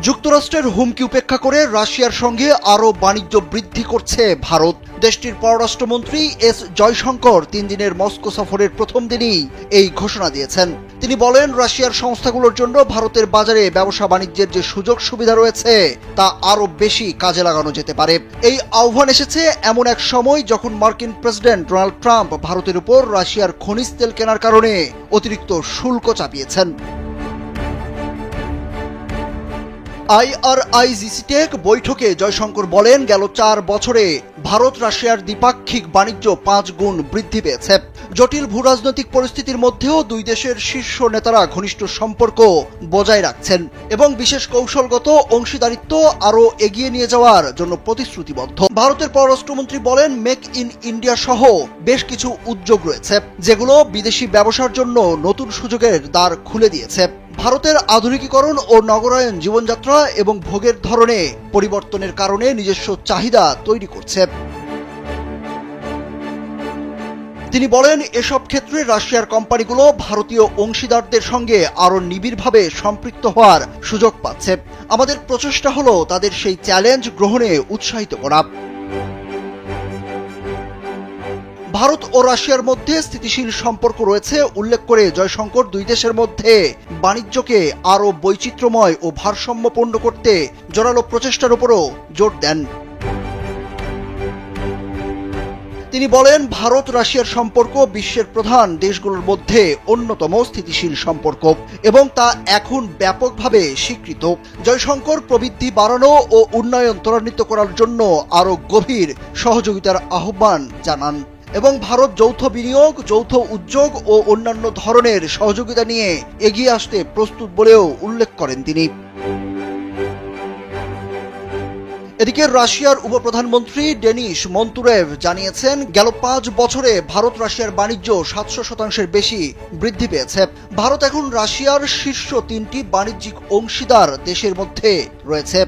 যুক্তরাষ্ট্রের হুমকি উপেক্ষা করে রাশিয়ার সঙ্গে আরও বাণিজ্য বৃদ্ধি করছে ভারত। দেশটির পররাষ্ট্রমন্ত্রী এস জয়শঙ্কর 3 দিনের মস্কো সফরের প্রথম দিনই এই ঘোষণা দিয়েছেন। তিনি বলেন, রাশিয়ার সংস্থাগুলোর জন্য ভারতের বাজারে ব্যবসা বাণিজ্যের যে সুযোগ সুবিধা রয়েছে তা আরও বেশি কাজে লাগানো যেতে পারে। এই আহ্বান এসেছে এমন এক সময় যখন মার্কিন প্রেসিডেন্ট ডোনাল্ড ট্রাম্প ভারতের উপর রাশিয়ার খনিজ তেল কেনার কারণে অতিরিক্ত শুল্ক চাপিয়েছেন। IRIGC-টেক বৈঠকে জয়শঙ্কর বলেন, গেল 4 বছরে ভারত রাশিয়ার দ্বিপাক্ষিক বাণিজ্য 5 গুণ বৃদ্ধি পেয়েছে। জটিল ভূরাজনৈতিক পরিস্থিতির মধ্যেও দুই দেশের শীর্ষ নেতারা ঘনিষ্ঠ সম্পর্ক বজায় রাখছেন এবং বিশেষ কৌশলগত অংশীদারিত্ব আরও এগিয়ে নিয়ে যাওয়ার জন্য প্রতিশ্রুতিবদ্ধ। ভারতের পররাষ্ট্রমন্ত্রী বলেন, মেক ইন ইন্ডিয়া সহ বেশ কিছু উদ্যোগ রয়েছে যেগুলো বিদেশি ব্যবসার জন্য নতুন সুযোগের দ্বার খুলে দিয়েছে। ভারতের আধুনিকীকরণ ও নগরায়ন জীবনযাত্রা এবং ভোগের ধরনে পরিবর্তনের কারণে নিজস্ব চাহিদা তৈরি করছে। তিনি বলেন, এসব ক্ষেত্রে রাশিয়ার কোম্পানিগুলো ভারতীয় অংশীদারদের সঙ্গে আরও নিবিড়ভাবে সম্পৃক্ত হওয়ার সুযোগ পাচ্ছে। আমাদের প্রচেষ্টা হলো তাদের সেই চ্যালেঞ্জ গ্রহণে উৎসাহিত করা। ভারত ও রাশিয়ার মধ্যে স্থিতিশীল সম্পর্ক রয়েছে উল্লেখ করে জয়শঙ্কর দুই দেশের মধ্যে বাণিজ্যকে আরও বৈচিত্র্যময় ও ভারসাম্যপূর্ণ করতে জোরালো প্রচেষ্টার উপরও জোর দেন। তিনি বলেন, ভারত রাশিয়ার সম্পর্ক বিশ্বের প্রধান দেশগুলোর মধ্যে অন্যতম স্থিতিশীল সম্পর্ক এবং তা এখন ব্যাপকভাবে স্বীকৃত। জয়শঙ্কর প্রবৃদ্ধি বাড়ানো ও উন্নয়ন ত্বরান্বিত করার জন্য আরও গভীর সহযোগিতার আহ্বান জানান এবং ভারত যৌথ বিনিয়োগ, যৌথ উদ্যোগ ও অন্যান্য ধরনের সহযোগিতা নিয়ে এগিয়ে আসতে প্রস্তুত বলেও উল্লেখ করেন তিনি। এদিকে রাশিয়ার উপপ্রধানমন্ত্রী ডেনিস মন্তুরেভ জানিয়েছেন, গেল 5 বছরে ভারত রাশিয়ার বাণিজ্য 700% বেশি বৃদ্ধি পেয়েছে। ভারত এখন রাশিয়ার শীর্ষ 3টি বাণিজ্যিক অংশীদার দেশের মধ্যে রয়েছে।